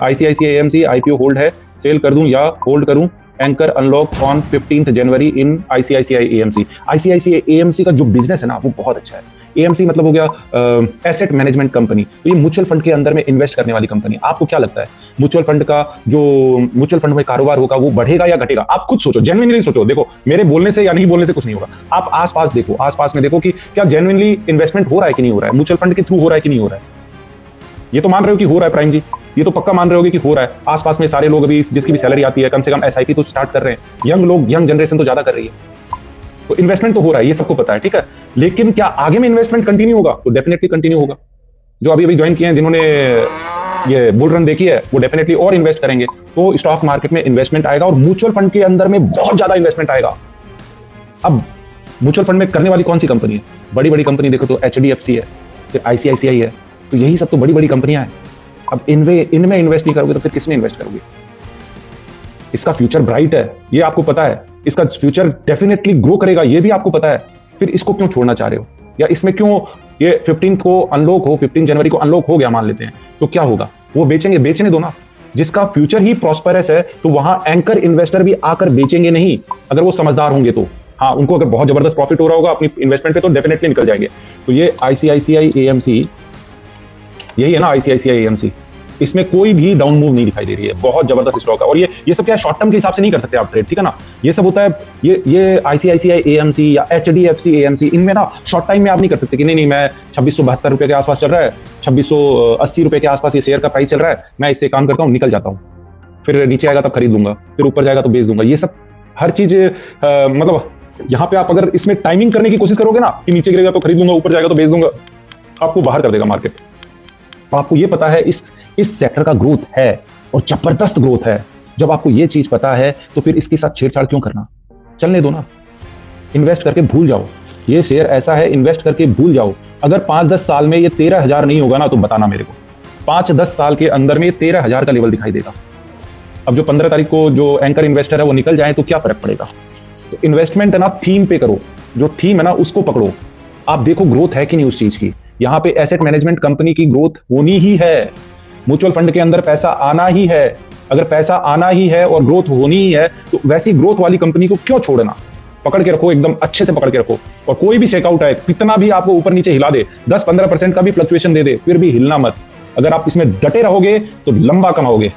ICICI AMC IPO hold है, cell कर दूं या होल्ड करूं? Anchor unlock on 15 January in ICICI AMC. ICICI AMC का जो बिजनेस है ना वो बहुत अच्छा है। एएमसी मतलब हो गया एसेट मैनेजमेंट कंपनी, तो ये म्यूचुअल फंड के अंदर में इन्वेस्ट करने वाली कंपनी। आपको क्या लगता है म्यूचुअल फंड का जो म्यूचुअल फंड में कारोबार होगा वो बढ़ेगा या घटेगा? आप खुद सोचो, जेन्युइनली सोचो। देखो, मेरे बोलने से या नहीं बोलने से कुछ नहीं होगा। आप आसपास देखो, आसपास में देखो कि क्या जेन्युइनली इन्वेस्टमेंट हो रहा है कि नहीं हो रहा है, म्यूचुअल फंड के थ्रू हो रहा है कि नहीं हो रहा है। ये तो मान रहे हो कि हो रहा है प्राइम जी, ये तो पक्का मान रहे होगे कि हो रहा है। आसपास में सारे लोग अभी जिसकी भी सैलरी आती है कम से कम एसआईपी तो स्टार्ट कर रहे हैं। यंग लोग, यंग जनरेशन तो ज्यादा कर रही है, तो इन्वेस्टमेंट तो हो रहा है, ये सबको पता है, ठीक है। लेकिन क्या आगे में इन्वेस्टमेंट कंटिन्यू होगा? तो डेफिनेटली कंटिन्यू होगा। जो अभी अभी ज्वाइन किए हैं, जिन्होंने ये बुल रन देखी है, वो डेफिनेटली और इन्वेस्ट करेंगे, तो स्टॉक मार्केट में इन्वेस्टमेंट आएगा और म्यूचुअल फंड के अंदर में बहुत ज्यादा इन्वेस्टमेंट आएगा। अब म्यूचुअल फंड में करने वाली कौन सी कंपनी है? बड़ी बड़ी कंपनी देखो तो एचडीएफसी है, फिर आईसीआईसीआई है, तो यही सब तो बड़ी बड़ी कंपनियां हैं। अब इनमें इन्वेस्ट नहीं करोगे तो फिर किसमें इन्वेस्ट करोगे? इसका फ्यूचर ब्राइट है, ये आपको पता है। इसका फ्यूचर डेफिनेटली ग्रो करेगा, ये भी आपको पता है। फिर इसको क्यों छोड़ना चाह रहे हो? या इसमें क्यों ये 15 को अनलॉक हो, 15 जनवरी को अनलॉक हो गया मान लेते हैं, तो क्या होगा? वो बेचेंगे, बेचने दो ना। जिसका फ्यूचर ही प्रॉस्परस है तो वहां एंकर इन्वेस्टर भी आकर बेचेंगे नहीं, अगर वो समझदार होंगे तो। हाँ, उनको अगर बहुत जबरदस्त प्रॉफिट हो रहा होगा अपनी इन्वेस्टमेंट पे तो डेफिनेटली निकल जाएंगे। तो ये आईसीआईसीआई एएमसी, यही है ना आईसीआईसीआई एएमसी, इसमें कोई भी डाउन मूव नहीं दिखाई दे रही है, बहुत जबरदस्त स्टॉक है। और ये सब क्या है, शॉर्ट टर्म के हिसाब से नहीं कर सकते आप ट्रेड, ठीक है ना। ये सब होता है, ये आईसीआईसीआई एएमसी या एचडीएफसी एएमसी, इनमें ना शॉर्ट टाइम में आप नहीं कर सकते कि नहीं मैं 2672 रुपए के आसपास चल रहा है, 2680 रुपए के आसपास ये शेयर का प्राइस चल रहा है, मैं इससे काम करता हूँ, निकल जाता हूँ, फिर नीचे आएगा तब खरीद लूंगा, फिर ऊपर जाएगा तो बेच दूंगा। ये सब हर चीज मतलब यहाँ पे आप अगर इसमें टाइमिंग करने की कोशिश करोगे ना कि नीचे गिरेगा तो खरीद लूंगा, ऊपर जाएगा तो बेच दूंगा, आपको बाहर कर देगा मार्केट। आपको ये पता है इस सेक्टर का ग्रोथ है और जबरदस्त ग्रोथ है। जब आपको ये चीज पता है तो फिर इसके साथ छेड़छाड़ क्यों करना? चलने दो ना, इन्वेस्ट करके भूल जाओ। ये शेयर ऐसा है, इन्वेस्ट करके भूल जाओ। अगर 5-10 साल में ये 13,000 नहीं होगा ना तो बताना मेरे को। 5-10 साल के अंदर में ये 13,000 का लेवल दिखाई देगा। अब जो 15 तारीख को जो एंकर इन्वेस्टर है वो निकल जाए तो क्या फर्क पड़ेगा? तो इन्वेस्टमेंट है ना, थीम पे करो, जो थीम है ना उसको पकड़ो। आप देखो ग्रोथ है कि नहीं उस चीज की। यहाँ पे एसेट मैनेजमेंट कंपनी की ग्रोथ होनी ही है, म्यूचुअल फंड के अंदर पैसा आना ही है। अगर पैसा आना ही है और ग्रोथ होनी ही है तो वैसी ग्रोथ वाली कंपनी को क्यों छोड़ना? पकड़ के रखो, एकदम अच्छे से पकड़ के रखो। और कोई भी चेकआउट है, कितना भी आपको ऊपर नीचे हिला दे, 10-15% का भी फ्लक्चुएशन दे दे, फिर भी हिलना मत। अगर आप इसमें डटे रहोगे तो लंबा कमाओगे।